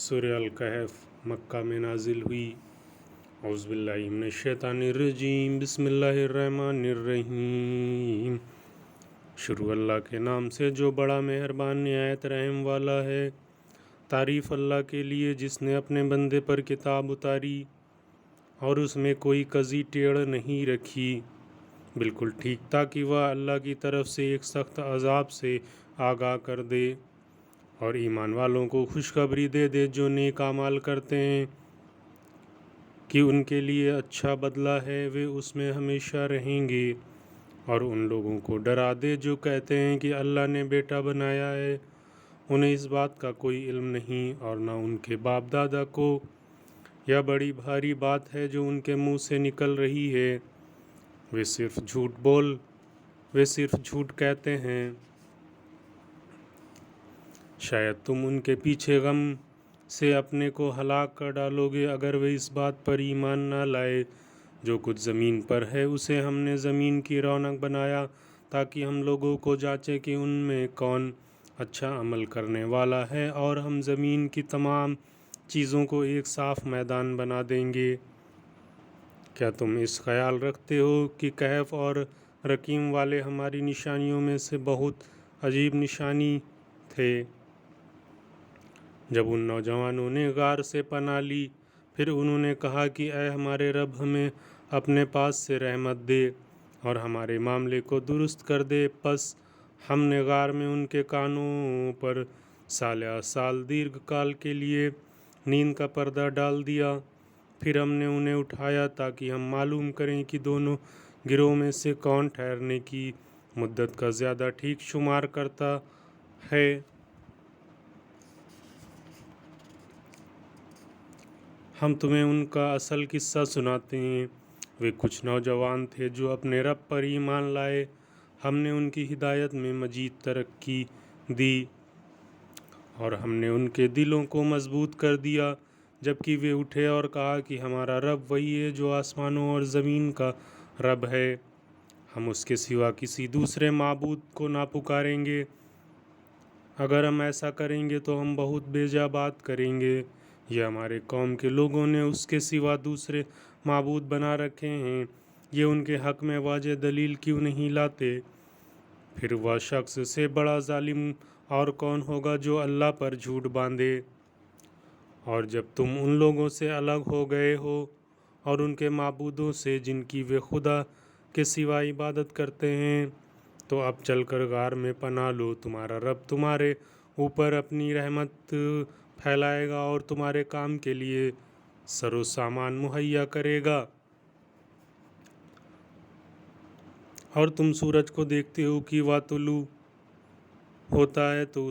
سورہ الکہف مکہ میں نازل ہوئی۔ اعوذ باللہ من الشیطان الرجیم، بسم اللہ الرحمن الرحیم۔ شروع اللہ کے نام سے جو بڑا مہربان نہایت رحم والا ہے۔ تعریف اللہ کے لیے جس نے اپنے بندے پر کتاب اتاری اور اس میں کوئی کزی ٹیڑھ نہیں رکھی، بالکل ٹھیک، تاکہ وہ اللہ کی طرف سے ایک سخت عذاب سے آگاہ کر دے اور ایمان والوں کو خوشخبری دے دے جو نیک اعمال کرتے ہیں کہ ان کے لیے اچھا بدلہ ہے، وہ اس میں ہمیشہ رہیں گے۔ اور ان لوگوں کو ڈرا دے جو کہتے ہیں کہ اللہ نے بیٹا بنایا ہے، انہیں اس بات کا کوئی علم نہیں اور نہ ان کے باپ دادا کو۔ یہ بڑی بھاری بات ہے جو ان کے منہ سے نکل رہی ہے، وہ صرف جھوٹ کہتے ہیں۔ شاید تم ان کے پیچھے غم سے اپنے کو ہلاک کر ڈالو گے اگر وہ اس بات پر ایمان نہ لائے۔ جو کچھ زمین پر ہے اسے ہم نے زمین کی رونق بنایا تاکہ ہم لوگوں کو جانچے کہ ان میں کون اچھا عمل کرنے والا ہے، اور ہم زمین کی تمام چیزوں کو ایک صاف میدان بنا دیں گے۔ کیا تم اس خیال رکھتے ہو کہ کہف اور رقیم والے ہماری نشانیوں میں سے بہت عجیب نشانی تھے؟ جب ان نوجوانوں نے غار سے پناہ لی، پھر انہوں نے کہا کہ اے ہمارے رب، ہمیں اپنے پاس سے رحمت دے اور ہمارے معاملے کو درست کر دے۔ پس ہم نے غار میں ان کے کانوں پر سالیہ سال دیرغ کال کے لیے نیند کا پردہ ڈال دیا۔ پھر ہم نے انہیں اٹھایا تاکہ ہم معلوم کریں کہ دونوں گروہوں میں سے کون ٹھہرنے کی مدت کا زیادہ ٹھیک شمار کرتا ہے۔ ہم تمہیں ان کا اصل قصہ سناتے ہیں۔ وہ کچھ نوجوان تھے جو اپنے رب پر ایمان لائے۔ ہم نے ان کی ہدایت میں مزید ترقی دی اور ہم نے ان کے دلوں کو مضبوط کر دیا، جبکہ وہ اٹھے اور کہا کہ ہمارا رب وہی ہے جو آسمانوں اور زمین کا رب ہے، ہم اس کے سوا کسی دوسرے معبود کو نہ پکاریں گے۔ اگر ہم ایسا کریں گے تو ہم بہت بیجا بات کریں گے۔ یہ ہمارے قوم کے لوگوں نے اس کے سوا دوسرے معبود بنا رکھے ہیں، یہ ان کے حق میں واضح دلیل کیوں نہیں لاتے؟ پھر وہ شخص سے بڑا ظالم اور کون ہوگا جو اللہ پر جھوٹ باندھے؟ اور جب تم ان لوگوں سے الگ ہو گئے ہو اور ان کے معبودوں سے جن کی وہ خدا کے سوا عبادت کرتے ہیں، تو اب چل کر غار میں پناہ لو۔ تمہارا رب تمہارے اوپر اپنی رحمت پھیلائے گا اور تمہارے کام کے لیے سر و سامان مہیا کرے گا۔ اور تم سورج کو دیکھتے ہو کہ وہ طلوع ہوتا ہے تو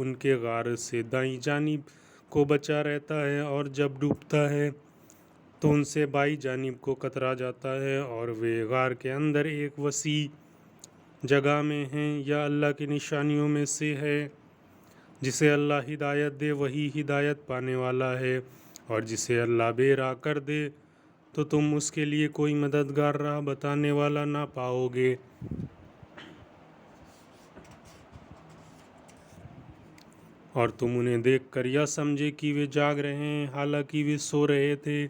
ان کے غار سے دائیں جانب کو بچا رہتا ہے، اور جب ڈوبتا ہے تو ان سے بائیں جانب کو کترا جاتا ہے، اور وہ غار کے اندر ایک وسیع جگہ میں ہیں۔ یا اللہ کی نشانیوں میں سے ہے۔ جسے اللہ ہدایت دے وہی ہدایت پانے والا ہے، اور جسے اللہ بے راہ کر دے تو تم اس کے لیے کوئی مددگار راہ بتانے والا نہ پاؤ گے۔ اور تم انہیں دیکھ کر یہ سمجھے کہ وہ جاگ رہے ہیں، حالانکہ وہ سو رہے تھے۔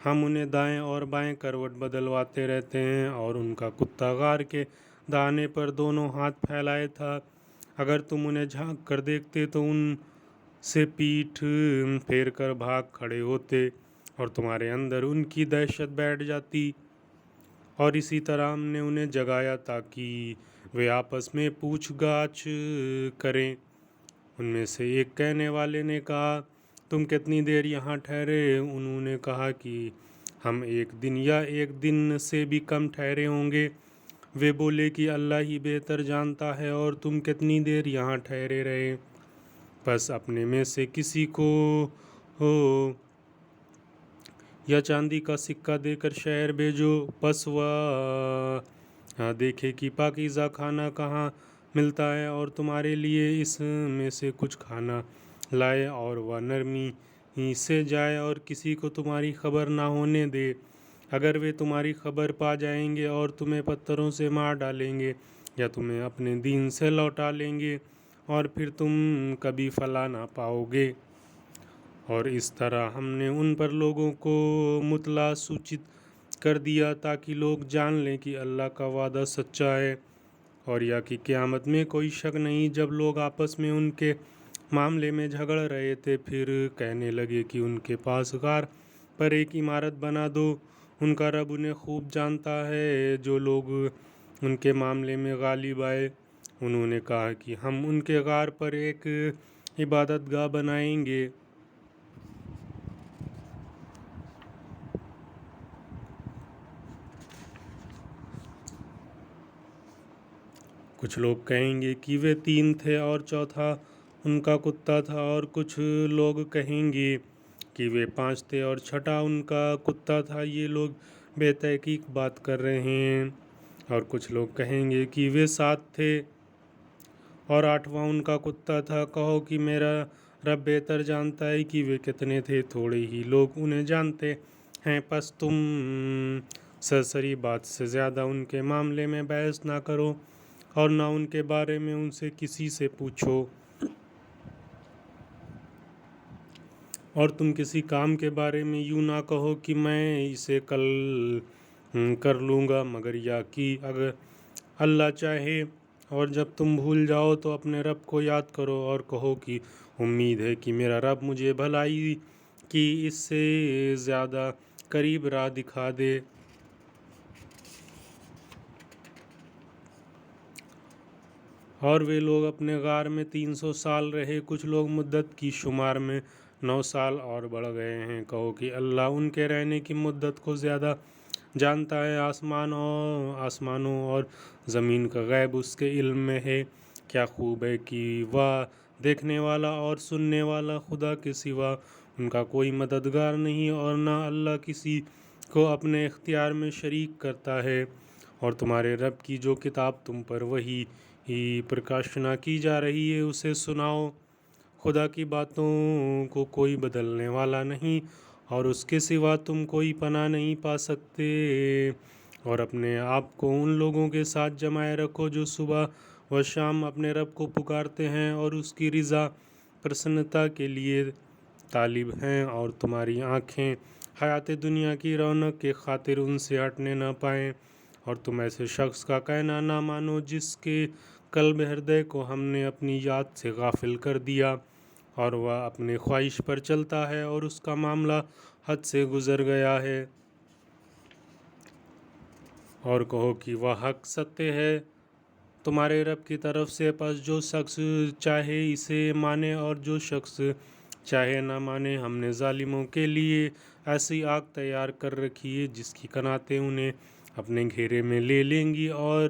ہم انہیں دائیں اور بائیں کروٹ بدلواتے رہتے ہیں، اور ان کا کتا غار کے دہانے پر دونوں ہاتھ پھیلائے تھا۔ اگر تم انہیں جھانک کر دیکھتے تو ان سے پیٹھ پھیر کر بھاگ کھڑے ہوتے اور تمہارے اندر ان کی دہشت بیٹھ جاتی۔ اور اسی طرح ہم نے انہیں جگایا تاکہ وہ آپس میں پوچھ گچھ کریں۔ ان میں سے ایک کہنے والے نے کہا، تم کتنی دیر یہاں ٹھہرے؟ انہوں نے کہا کہ ہم ایک دن یا ایک دن سے بھی کم ٹھہرے ہوں گے۔ وہ بولے کہ اللہ ہی بہتر جانتا ہے۔ اور تم کتنی دیر یہاں ٹھہرے رہے؟ پس اپنے میں سے کسی کو یا چاندی کا سکہ دے کر شہر بھیجو، پس وہ دیکھے کہ پاکیزہ کھانا کہاں ملتا ہے اور تمہارے لیے اس میں سے کچھ کھانا لائے، اور وہ نرمی سے جائے اور کسی کو تمہاری خبر نہ ہونے دے۔ اگر وہ تمہاری خبر پا جائیں گے اور تمہیں پتھروں سے مار ڈالیں گے یا تمہیں اپنے دین سے لوٹا لیں گے، اور پھر تم کبھی فلاح نہ پاؤ گے۔ اور اس طرح ہم نے ان پر لوگوں کو مطلع سوچت کر دیا تاکہ لوگ جان لیں کہ اللہ کا وعدہ سچا ہے، اور یا کہ قیامت میں کوئی شک نہیں۔ جب لوگ آپس میں ان کے معاملے میں جھگڑ رہے تھے، پھر کہنے لگے کہ ان کے پاس غار پر ایک عمارت بنا دو، ان کا رب انہیں خوب جانتا ہے جو لوگ ان کے معاملے میں غالب آئے۔ انہوں نے کہا کہ ہم ان کے غار پر ایک عبادت گاہ بنائیں گے۔ کچھ لوگ کہیں گے کہ وہ 3 تھے اور چوتھا ان کا کتا تھا، اور کچھ لوگ کہیں گے کہ وہ 5 تھے اور چھٹا ان کا کتا تھا۔ یہ لوگ بے تحقیق بات کر رہے ہیں۔ اور کچھ لوگ کہیں گے کہ وہ 7 تھے اور 8واں ان کا کتا تھا۔ کہو کہ میرا رب بہتر جانتا ہے کہ وہ کتنے تھے، تھوڑے ہی لوگ انہیں جانتے ہیں۔ پس تم سرسری بات سے زیادہ ان کے معاملے میں بحث نہ کرو اور نہ ان کے بارے میں ان سے کسی سے پوچھو۔ اور تم کسی کام کے بارے میں یوں نہ کہو کہ میں اسے کل کر لوں گا، مگر یا کہ اگر اللہ چاہے۔ اور جب تم بھول جاؤ تو اپنے رب کو یاد کرو اور کہو کہ امید ہے کہ میرا رب مجھے بھلائی کی اس سے زیادہ قریب راہ دکھا دے۔ اور وہ لوگ اپنے غار میں 300 سال رہے۔ کچھ لوگ مدت کی شمار میں 9 سال اور بڑھ گئے ہیں۔ کہو کہ اللہ ان کے رہنے کی مدت کو زیادہ جانتا ہے۔ آسمانوں اور زمین کا غیب اس کے علم میں ہے۔ کیا خوب ہے کہ وہ دیکھنے والا اور سننے والا، خدا کے سوا ان کا کوئی مددگار نہیں، اور نہ اللہ کسی کو اپنے اختیار میں شریک کرتا ہے۔ اور تمہارے رب کی جو کتاب تم پر وحی پرکاشنا کی جا رہی ہے اسے سناؤ۔ خدا کی باتوں کو کوئی بدلنے والا نہیں، اور اس کے سوا تم کوئی پناہ نہیں پا سکتے۔ اور اپنے آپ کو ان لوگوں کے ساتھ جمائے رکھو جو صبح و شام اپنے رب کو پکارتے ہیں اور اس کی رضا پرسنتا کے لیے طالب ہیں، اور تمہاری آنکھیں حیات دنیا کی رونق کے خاطر ان سے ہٹنے نہ پائیں۔ اور تم ایسے شخص کا کہنا نہ مانو جس کے قلب ہردے کو ہم نے اپنی یاد سے غافل کر دیا، اور وہ اپنے خواہش پر چلتا ہے اور اس کا معاملہ حد سے گزر گیا ہے۔ اور کہو کہ وہ حق ستیہ ہے تمہارے رب کی طرف سے، پس جو شخص چاہے اسے مانے اور جو شخص چاہے نہ مانے۔ ہم نے ظالموں کے لیے ایسی آگ تیار کر رکھی ہے جس کی قناتیں انہیں اپنے گھیرے میں لے لیں گی، اور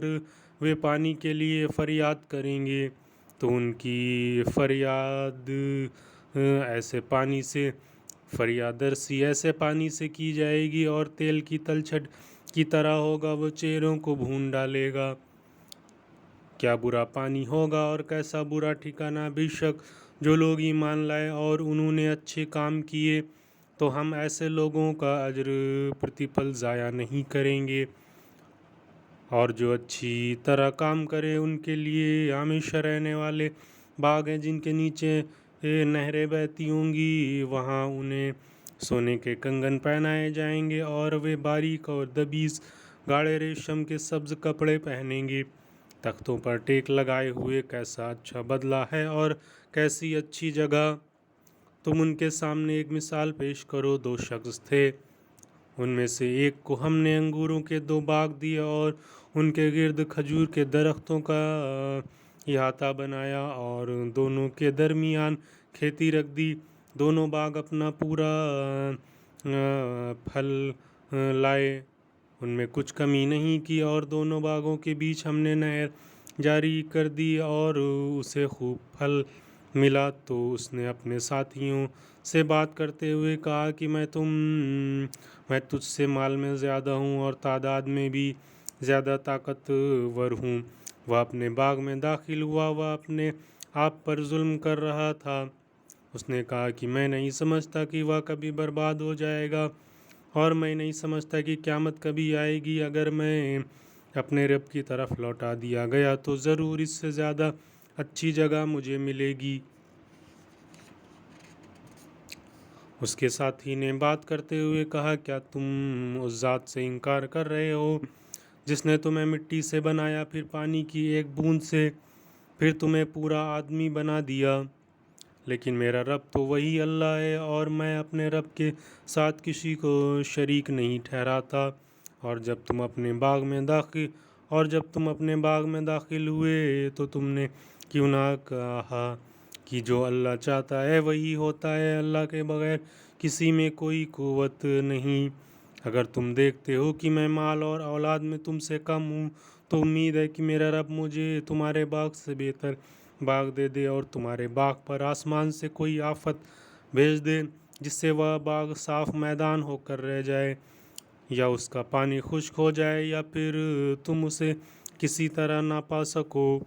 وہ پانی کے لیے فریاد کریں گے تو ان کی فریاد رسی ایسے پانی سے کی جائے گی، اور تیل کی تلچھٹ کی طرح ہوگا، وہ چہروں کو بھون ڈالے گا۔ کیا برا پانی ہوگا اور کیسا برا ٹھکانہ! بے شک جو لوگ ایمان لائے اور انہوں نے اچھے کام کیے تو ہم ایسے لوگوں کا اجر پرتپھل ضائع نہیں کریں گے۔ اور جو اچھی طرح کام کرے ان کے لیے ہمیشہ رہنے والے باغ ہیں جن کے نیچے نہریں بہتی ہوں گی۔ وہاں انہیں سونے کے کنگن پہنائے جائیں گے، اور وہ باریک اور دبیز گاڑھے ریشم کے سبز کپڑے پہنیں گے۔ تختوں پر ٹیک لگائے ہوئے کیسا اچھا بدلہ ہے اور کیسی اچھی جگہ! تم ان کے سامنے ایک مثال پیش کرو۔ 2 شخص تھے، ان میں سے ایک کو ہم نے انگوروں کے 2 باغ دیے اور ان کے گرد کھجور کے درختوں کا احاطہ بنایا، اور دونوں کے درمیان کھیتی رکھ دی۔ دونوں باغ اپنا پورا پھل لائے، ان میں کچھ کمی نہیں کی، اور دونوں باغوں کے بیچ ہم نے نہر جاری کر دی اور اسے خوب پھل ملا۔ تو اس نے اپنے ساتھیوں سے بات کرتے ہوئے کہا کہ میں تجھ سے مال میں زیادہ ہوں اور تعداد میں بھی زیادہ طاقتور ہوں۔ وہ اپنے باغ میں داخل ہوا، وہ اپنے آپ پر ظلم کر رہا تھا۔ اس نے کہا کہ میں نہیں سمجھتا کہ وہ کبھی برباد ہو جائے گا، اور میں نہیں سمجھتا کہ قیامت کبھی آئے گی۔ اگر میں اپنے رب کی طرف لوٹا دیا گیا تو ضرور اس سے زیادہ اچھی جگہ مجھے ملے گی۔ اس کے ساتھی نے بات کرتے ہوئے کہا، کیا تم اس ذات سے انکار کر رہے ہو جس نے تمہیں مٹی سے بنایا، پھر پانی کی ایک بوند سے، پھر تمہیں پورا آدمی بنا دیا؟ لیکن میرا رب تو وہی اللہ ہے، اور میں اپنے رب کے ساتھ کسی کو شریک نہیں ٹھہراتا۔ اور جب تم اپنے باغ میں داخل ہوئے تو تم نے کیوں نہ کہا کہ جو اللہ چاہتا ہے وہی ہوتا ہے، اللہ کے بغیر کسی میں کوئی قوت نہیں۔ اگر تم دیکھتے ہو کہ میں مال اور اولاد میں تم سے کم ہوں، تو امید ہے کہ میرا رب مجھے تمہارے باغ سے بہتر باغ دے دے، اور تمہارے باغ پر آسمان سے کوئی آفت بھیج دے جس سے وہ باغ صاف میدان ہو کر رہ جائے، یا اس کا پانی خشک ہو جائے، یا پھر تم اسے کسی طرح نہ پا سکو۔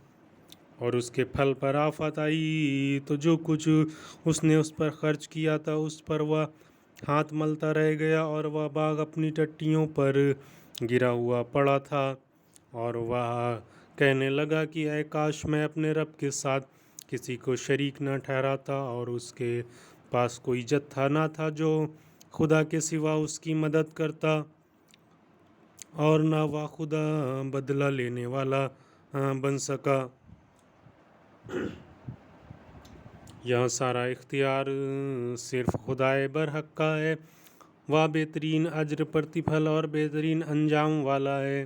اور اس کے پھل پر آفت آئی تو جو کچھ اس نے اس پر خرچ کیا تھا اس پر وہ ہاتھ ملتا رہ گیا، اور وہ باغ اپنی ٹٹیوں پر گرا ہوا پڑا تھا، اور وہ کہنے لگا کہ اے کاش میں اپنے رب کے ساتھ کسی کو شریک نہ ٹھہراتا، اور اس کے پاس کوئی جتھا نہ تھا جو خدا کے سوا اس کی مدد کرتا، اور نہ وہ خدا بدلہ لینے والا بن سکا۔ یہاں سارا اختیار صرف خدائے برحق کا ہے، وہ بہترین اجر، پرتیپھل اور بہترین انجام والا ہے۔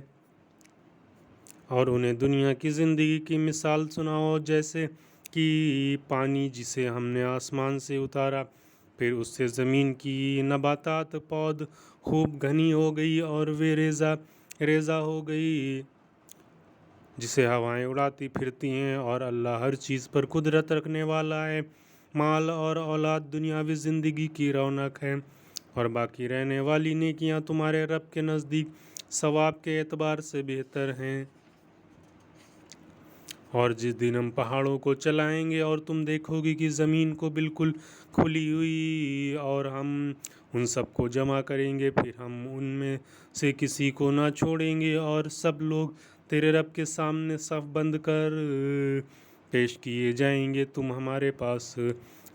اور انہیں دنیا کی زندگی کی مثال سناؤ، جیسے کہ پانی جسے ہم نے آسمان سے اتارا، پھر اس سے زمین کی نباتات پود خوب گھنی ہو گئی اور وہ ریزہ ہو گئی، جسے ہوائیں اڑاتی پھرتی ہیں، اور اللہ ہر چیز پر قدرت رکھنے والا ہے۔ مال اور اولاد دنیاوی زندگی کی رونق ہے، اور باقی رہنے والی نیکیاں تمہارے رب کے نزدیک ثواب کے اعتبار سے بہتر ہیں۔ اور جس دن ہم پہاڑوں کو چلائیں گے اور تم دیکھو گی کہ زمین کو بالکل کھلی ہوئی، اور ہم ان سب کو جمع کریں گے، پھر ہم ان میں سے کسی کو نہ چھوڑیں گے، اور سب لوگ تیرے رب کے سامنے صف بند کر پیش کیے جائیں گے۔ تم ہمارے پاس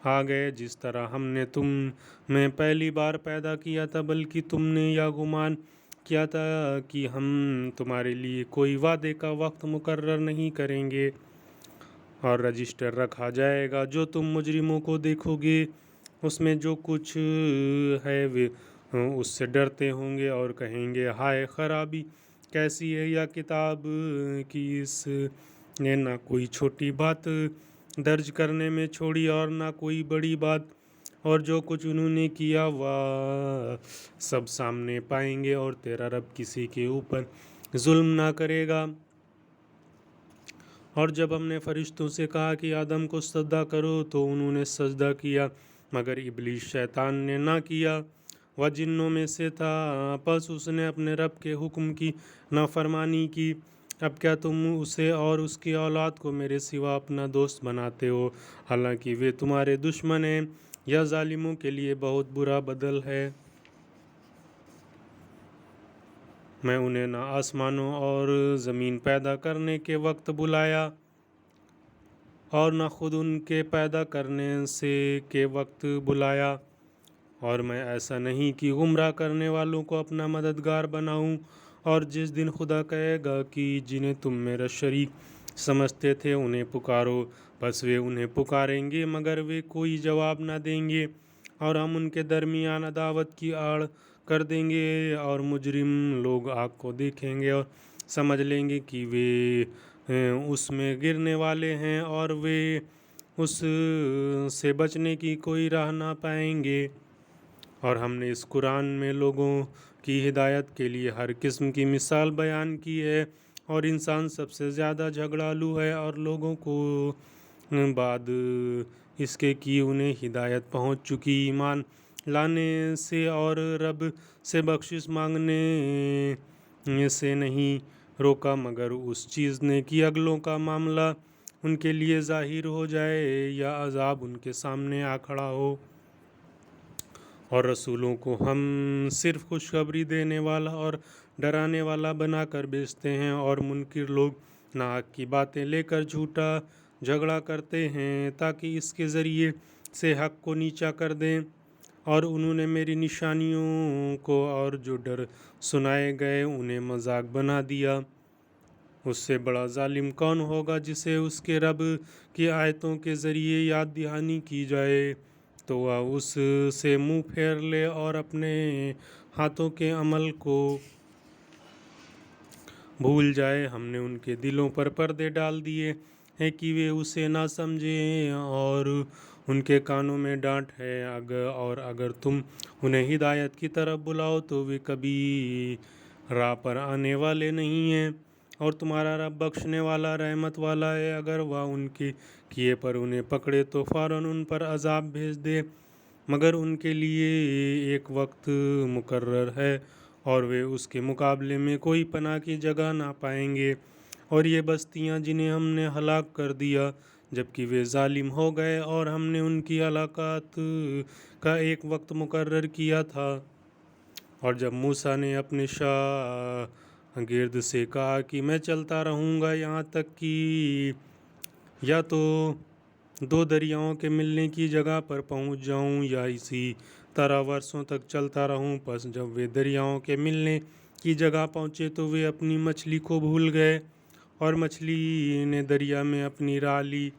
آ گئے جس طرح ہم نے تمہیں پہلی بار پیدا کیا تھا، بلکہ تم نے یہ گمان کیا تھا کہ ہم تمہارے لیے کوئی وعدے کا وقت مقرر نہیں کریں گے۔ اور رجسٹر رکھا جائے گا جو تم مجرموں کو دیکھو گے، اس میں جو کچھ ہے وہ اس سے ڈرتے ہوں گے اور کہیں گے، ہائے خرابی کیسی ہے یہ کتاب کہ اس نے نہ کوئی چھوٹی بات درج کرنے میں چھوڑی اور نہ کوئی بڑی بات، اور جو کچھ انہوں نے کیا وہ سب سامنے پائیں گے، اور تیرا رب کسی کے اوپر ظلم نہ کرے گا۔ اور جب ہم نے فرشتوں سے کہا کہ آدم کو سجدہ کرو تو انہوں نے سجدہ کیا، مگر ابلیس شیطان نے نہ کیا، وہ جنوں میں سے تھا، پس اس نے اپنے رب کے حکم کی نافرمانی کی۔ اب کیا تم اسے اور اس کی اولاد کو میرے سوا اپنا دوست بناتے ہو، حالانکہ وہ تمہارے دشمن ہیں؟ یہ ظالموں کے لیے بہت برا بدل ہے۔ میں انہیں نہ آسمانوں اور زمین پیدا کرنے کے وقت بلایا، اور نہ خود ان کے پیدا کرنے سے کے وقت بلایا، اور میں ایسا نہیں کہ گمراہ کرنے والوں کو اپنا مددگار بناؤں۔ اور جس دن خدا کہے گا کہ جنہیں تم میرا شریک سمجھتے تھے انہیں پکارو، بس وہ انہیں پکاریں گے مگر وہ کوئی جواب نہ دیں گے، اور ہم ان کے درمیان عداوت کی آڑ کر دیں گے، اور مجرم لوگ آگ کو دیکھیں گے اور سمجھ لیں گے کہ وہ اس میں گرنے والے ہیں، اور وہ اس سے بچنے کی کوئی راہ نہ پائیں گے۔ اور ہم نے اس قرآن میں لوگوں کی ہدایت کے لیے ہر قسم کی مثال بیان کی ہے، اور انسان سب سے زیادہ جھگڑالو ہے، اور لوگوں کو بعد اس کے کہ انہیں ہدایت پہنچ چکی ایمان لانے سے اور رب سے بخشش مانگنے سے نہیں روکا، مگر اس چیز نے کہ اگلوں کا معاملہ ان کے لیے ظاہر ہو جائے یا عذاب ان کے سامنے آ کھڑا ہو۔ اور رسولوں کو ہم صرف خوشخبری دینے والا اور ڈرانے والا بنا کر بھیجتے ہیں، اور منکر لوگ ناحق کی باتیں لے کر جھوٹا جھگڑا کرتے ہیں تاکہ اس کے ذریعے سے حق کو نیچا کر دیں۔ اور انہوں نے میری نشانیوں کو اور جو ڈر سنائے گئے انہیں مذاق بنا دیا۔ اس سے بڑا ظالم کون ہوگا جسے اس کے رب کی آیتوں کے ذریعے یاد دہانی کی جائے تو وہ اس سے منہ پھیر لے اور اپنے ہاتھوں کے عمل کو بھول جائے۔ ہم نے ان کے دلوں پر پردے ڈال دیے ہیں کہ وہ اسے نہ سمجھیں اور ان کے کانوں میں ڈانٹ ہے، اور اگر تم انہیں ہدایت کی طرف بلاؤ تو وہ کبھی راہ پر آنے والے نہیں ہیں، اور تمہارا رب بخشنے والا رحمت والا ہے۔ اگر وہ ان کے کیے پر انہیں پکڑے تو فوراً ان پر عذاب بھیج دے، مگر ان کے لیے ایک وقت مقرر ہے اور وہ اس کے مقابلے میں کوئی پناہ کی جگہ نہ پائیں گے۔ اور یہ بستیاں جنہیں ہم نے ہلاک کر دیا جبکہ وہ ظالم ہو گئے، اور ہم نے ان کی ہلاکت کا ایک وقت مقرر کیا تھا۔ اور جب موسیٰ نے اپنے شاگرد سے کہا کہ میں چلتا رہوں گا یہاں تک کہ یا تو دو دریاؤں کے ملنے کی جگہ پر پہنچ جاؤں یا اسی طرح برسوں تک چلتا رہوں، پس جب وہ دریاؤں کے ملنے کی جگہ پہنچے تو وہ اپنی مچھلی کو بھول گئے اور مچھلی نے دریا میں اپنی راہ لی۔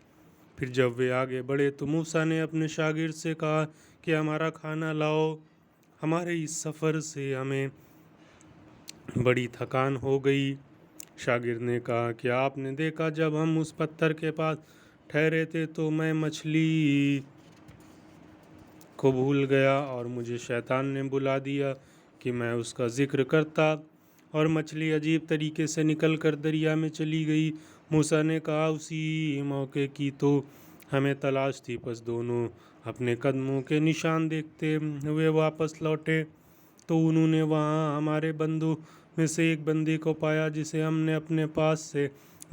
پھر جب وہ آگے بڑھے تو موسیٰ نے اپنے شاگرد سے کہا کہ ہمارا کھانا لاؤ، ہمارے اس سفر سے ہمیں بڑی تھکان ہو گئی۔ شاگرد نے کہا کہ آپ نے دیکھا جب ہم اس پتھر کے پاس ٹھہرے تھے تو میں مچھلی کو بھول گیا اور مجھے شیطان نے بلا دیا کہ میں اس کا ذکر کرتا، اور مچھلی عجیب طریقے سے نکل کر دریا میں چلی گئی۔ موسیٰ نے کہا اسی موقع کی تو ہمیں تلاش تھی، پس دونوں اپنے قدموں کے نشان دیکھتے ہوئے واپس لوٹے تو انہوں نے وہاں ہمارے بندوں میں سے ایک بندے کو پایا جسے ہم نے اپنے پاس سے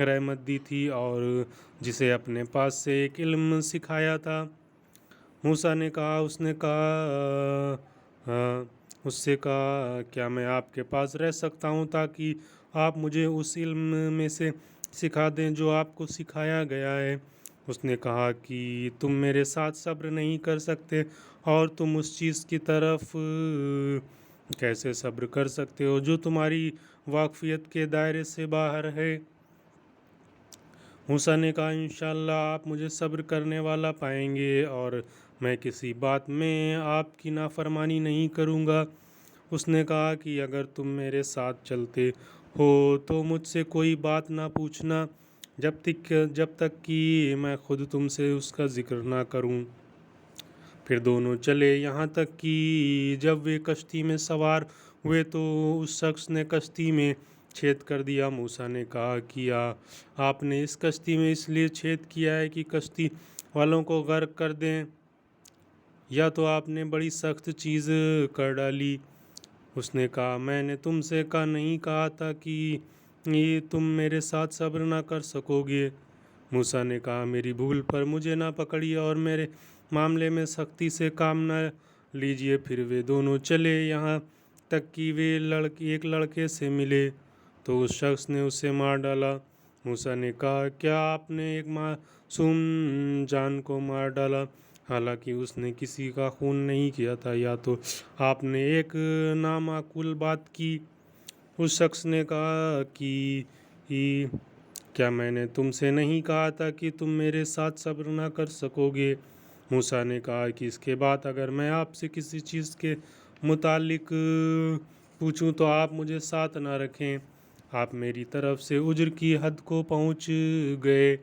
رحمت دی تھی اور جسے اپنے پاس سے ایک علم سکھایا تھا۔ موسیٰ نے کہا اس سے کہا کیا میں آپ کے پاس رہ سکتا ہوں تاکہ آپ مجھے اس علم میں سے سکھا دیں جو آپ کو سکھایا گیا ہے؟ اس نے کہا کہ تم میرے ساتھ صبر نہیں کر سکتے اور تم اس چیز کی طرف کیسے صبر کر سکتے ہو جو تمہاری واقفیت کے دائرے سے باہر ہے؟ موسیٰ نے کہا انشاءاللہ آپ مجھے صبر کرنے والا پائیں گے اور میں کسی بات میں آپ کی نافرمانی نہیں کروں گا۔ اس نے کہا کہ اگر تم میرے ساتھ چلتے ہو تو مجھ سے کوئی بات نہ پوچھنا جب تک کہ میں خود تم سے اس کا ذکر نہ کروں۔ پھر دونوں چلے یہاں تک کہ جب وہ کشتی میں سوار ہوئے تو اس شخص نے کشتی میں چھید کر دیا۔ موسیٰ نے کہا کیا آپ نے اس کشتی میں اس لیے چھید کیا ہے کہ کشتی والوں کو غرق کر دیں، یا تو آپ نے بڑی سخت چیز کر ڈالی؟ اس نے کہا میں نے تم سے نہیں کہا تھا کہ یہ تم میرے ساتھ صبر نہ کر سکو گے؟ موسیٰ نے کہا میری بھول پر مجھے نہ پکڑیے اور میرے معاملے میں سختی سے کام نہ لیجیے۔ پھر وہ دونوں چلے یہاں تک کہ وہ ایک لڑکے سے ملے تو اس شخص نے اسے مار ڈالا۔ موسیٰ نے کہا کیا آپ نے ایک معصوم جان کو مار ڈالا حالانکہ اس نے کسی کا خون نہیں کیا تھا، یا تو آپ نے ایک نامعقول بات کی؟ اس شخص نے کہا کہ کیا میں نے تم سے نہیں کہا تھا کہ تم میرے ساتھ صبر نہ کر سکو گے؟ موسیٰ نے کہا کہ اس کے بعد اگر میں آپ سے کسی چیز کے متعلق پوچھوں تو آپ مجھے ساتھ نہ رکھیں۔ آپ میری طرف سے اجر کی حد کو پہنچ گئے۔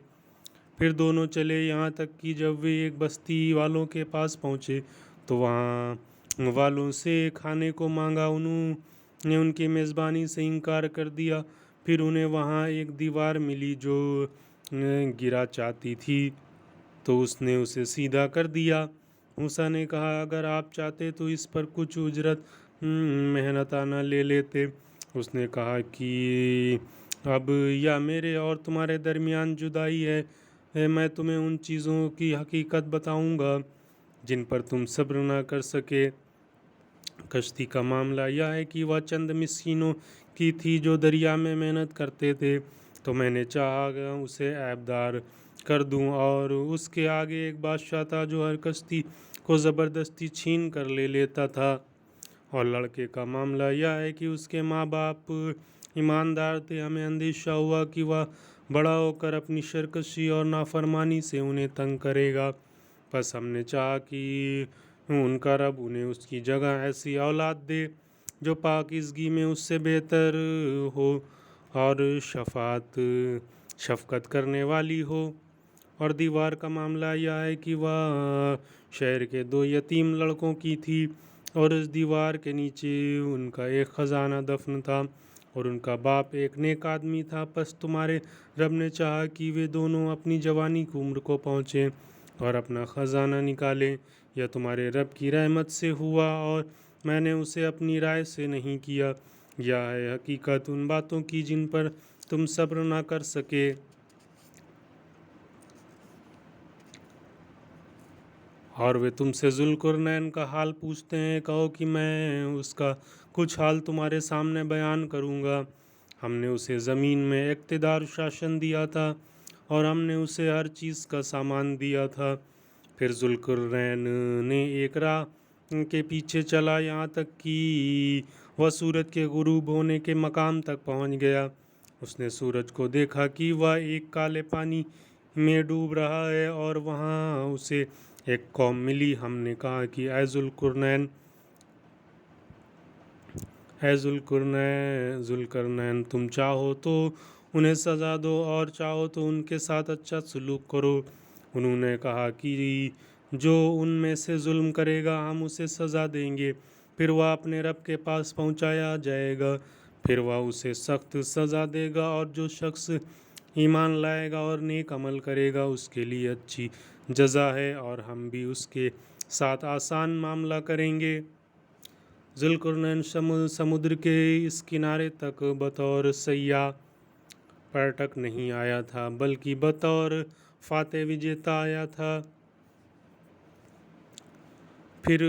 پھر دونوں چلے یہاں تک کہ جب وہ ایک بستی والوں کے پاس پہنچے تو وہاں والوں سے کھانے کو مانگا، انہوں نے ان کی میزبانی سے انکار کر دیا۔ پھر انہیں وہاں ایک دیوار ملی جو گرا چاہتی تھی تو اس نے اسے سیدھا کر دیا۔ موسیٰ نے کہا اگر آپ چاہتے تو اس پر کچھ اجرت محنتانہ لے لیتے۔ اس نے کہا کہ اب یا میرے اور تمہارے درمیان جدائی ہے، میں تمہیں ان چیزوں کی حقیقت بتاؤں گا جن پر تم صبر نہ کر سکے۔ کشتی کا معاملہ یہ ہے کہ وہ چند مسکینوں کی تھی جو دریا میں محنت کرتے تھے، تو میں نے چاہا اسے عیب دار کر دوں۔ اور اس کے آگے ایک بادشاہ تھا جو ہر کشتی کو زبردستی چھین کر لے لیتا تھا۔ اور لڑکے کا معاملہ یہ ہے کہ اس کے ماں باپ ایماندار تھے۔ ہمیں اندیشہ ہوا کہ وہ بڑا ہو کر اپنی سرکشی اور نافرمانی سے انہیں تنگ کرے گا، بس ہم نے چاہا کہ ان کا رب انہیں اس کی جگہ ایسی اولاد دے جو پاکیزگی میں اس سے بہتر ہو اور شفقت کرنے والی ہو۔ اور دیوار کا معاملہ یہ ہے کہ وہ شہر کے 2 یتیم لڑکوں کی تھی، اور اس دیوار کے نیچے ان کا ایک خزانہ دفن تھا، اور ان کا باپ ایک نیک آدمی تھا۔ پس تمہارے رب نے چاہا کہ وہ دونوں اپنی جوانی کی عمر کو پہنچیں اور اپنا خزانہ نکالیں۔ یہ تمہارے رب کی رحمت سے ہوا، اور میں نے اسے اپنی رائے سے نہیں کیا۔ یہ ہے حقیقت ان باتوں کی جن پر تم صبر نہ کر سکے۔ اور وہ تم سے ذوالقرنین کا حال پوچھتے ہیں، کہو کہ میں اس کا کچھ حال تمہارے سامنے بیان کروں گا۔ ہم نے اسے زمین میں اقتدار و شاشن دیا تھا، اور ہم نے اسے ہر چیز کا سامان دیا تھا۔ پھر ذوالقرنین نے ایک راہ کے پیچھے چلا یہاں تک کہ وہ سورج کے غروب ہونے کے مقام تک پہنچ گیا۔ اس نے سورج کو دیکھا کہ وہ ایک کالے پانی میں ڈوب رہا ہے، اور وہاں اسے ایک قوم ملی۔ ہم نے کہا کہ اے ذوالقرنین، تم چاہو تو انہیں سزا دو اور چاہو تو ان کے ساتھ اچھا سلوک کرو۔ انہوں نے کہا کہ جو ان میں سے ظلم کرے گا ہم اسے سزا دیں گے، پھر وہ اپنے رب کے پاس پہنچایا جائے گا، پھر وہ اسے سخت سزا دے گا، اور جو شخص ایمان لائے گا اور نیک عمل کرے گا اس کے لیے اچھی جزا ہے، اور ہم بھی اس کے ساتھ آسان معاملہ کریں گے۔ ذوالقرنین سمندر کے اس کنارے تک بطور سیاح پرٹک نہیں آیا تھا، بلکہ بطور فاتح وجیتا آیا تھا۔ پھر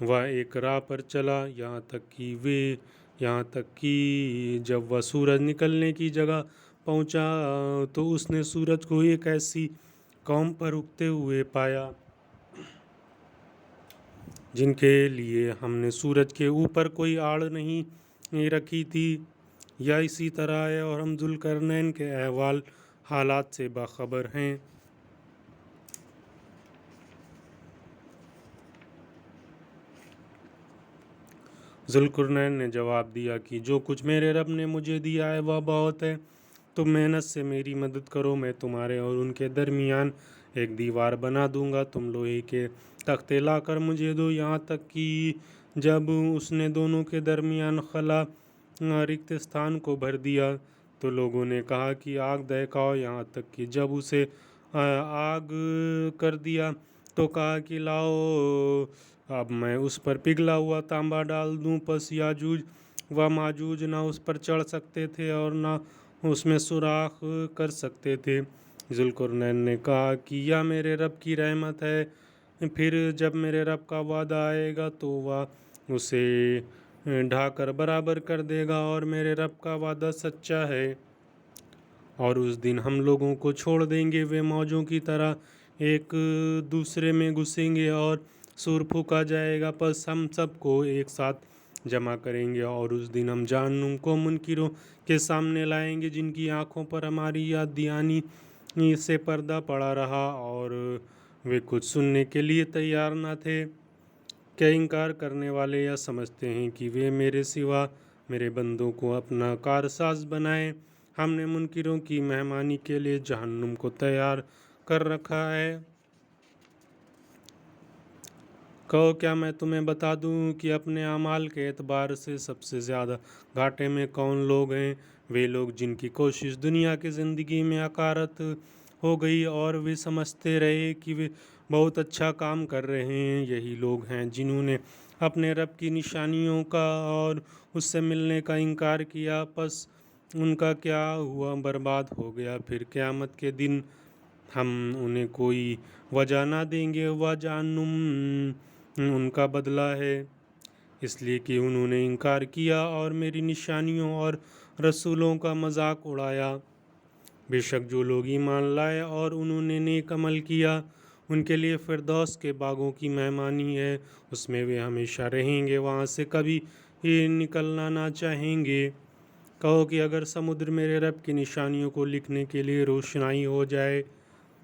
وہ ایک راہ پر چلا یہاں تک کہ جب وہ سورج نکلنے کی جگہ پہنچا تو اس نے سورج کو ایک ایسی قوم پر اگتے ہوئے پایا جن کے لیے ہم نے سورج کے اوپر کوئی آڑ نہیں رکھی تھی۔ یا اسی طرح ہے، اور ہم ذوالقرنین کے حالات سے باخبر ہیں۔ ذوالقرنین نے جواب دیا کہ جو کچھ میرے رب نے مجھے دیا ہے وہ بہت ہے، تم محنت سے میری مدد کرو، میں تمہارے اور ان کے درمیان ایک دیوار بنا دوں گا، تم لوہے کے تختے لا کر مجھے دو۔ یہاں تک کہ جب اس نے دونوں کے درمیان خلا ریگستان کو بھر دیا تو لوگوں نے کہا کہ آگ دہکاؤ، یہاں تک کہ جب اسے آگ کر دیا تو کہا کہ لاؤ اب میں اس پر پگھلا ہوا تانبا ڈال دوں۔ پس یاجوج و ماجوج نہ اس پر چڑھ سکتے تھے اور نہ اس میں سوراخ کر سکتے تھے۔ ذوالقرنین نے کہا کہ یہ میرے رب کی رحمت ہے، پھر جب میرے رب کا وعدہ آئے گا تو وہ اسے ڈھا کر برابر کر دے گا، اور میرے رب کا وعدہ سچا ہے۔ اور اس دن ہم لوگوں کو چھوڑ دیں گے، وہ موجوں کی طرح ایک دوسرے میں گھسیں گے اور سور پھونکا جائے گا، پس ہم سب کو ایک ساتھ جمع کریں گے، اور اس دن ہم جہنم کو منکروں کے سامنے لائیں گے جن کی آنکھوں پر ہماری یاد دہانی سے پردہ پڑا رہا اور وہ کچھ سننے کے لیے تیار نہ تھے۔ کیا انکار کرنے والے یہ سمجھتے ہیں کہ وہ میرے سوا میرے بندوں کو اپنا کارساز بنائیں؟ ہم نے منکروں کی مہمانی کے لیے جہنم کو تیار کر رکھا ہے۔ کہو کیا میں تمہیں بتا دوں کہ اپنے اعمال کے اعتبار سے سب سے زیادہ گھاٹے میں کون لوگ ہیں؟ وہ لوگ جن کی کوشش دنیا کی زندگی میں عکارت ہو گئی اور وہ سمجھتے رہے کہ وہ بہت اچھا کام کر رہے ہیں۔ یہی لوگ ہیں جنہوں نے اپنے رب کی نشانیوں کا اور اس سے ملنے کا انکار کیا، پس ان کا کیا ہوا؟ برباد ہو گیا۔ پھر قیامت کے دن ہم انہیں کوئی وجہ نہ دیں گے، وہ جہنم ان کا بدلہ ہے، اس لیے کہ انہوں نے انکار کیا اور میری نشانیوں اور رسولوں کا مذاق اڑایا۔ بے شک جو لوگ ایمان لائے اور انہوں نے نیک عمل کیا ان کے لیے فردوس کے باغوں کی مہمانی ہے، اس میں وہ ہمیشہ رہیں گے، وہاں سے کبھی نکلنا نہ چاہیں گے۔ کہو کہ اگر سمندر میرے رب کی نشانیوں کو لکھنے کے لیے روشنائی ہو جائے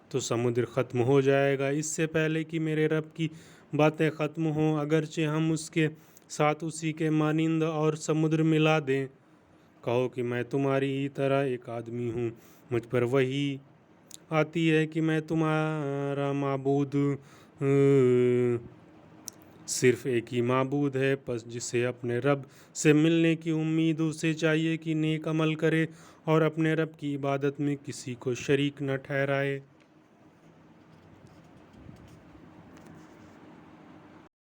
تو سمندر ختم ہو جائے گا اس سے پہلے کہ میرے رب کی باتیں ختم ہوں، اگرچہ ہم اس کے ساتھ اسی کے مانند اور سمندر ملا دیں۔ کہو کہ میں تمہاری ہی طرح ایک آدمی ہوں، مجھ پر وحی آتی ہے کہ میں تمہارا معبود صرف ایک ہی معبود ہے، پس جسے اپنے رب سے ملنے کی امید اسے چاہیے کہ نیک عمل کرے اور اپنے رب کی عبادت میں کسی کو شریک نہ ٹھہرائے۔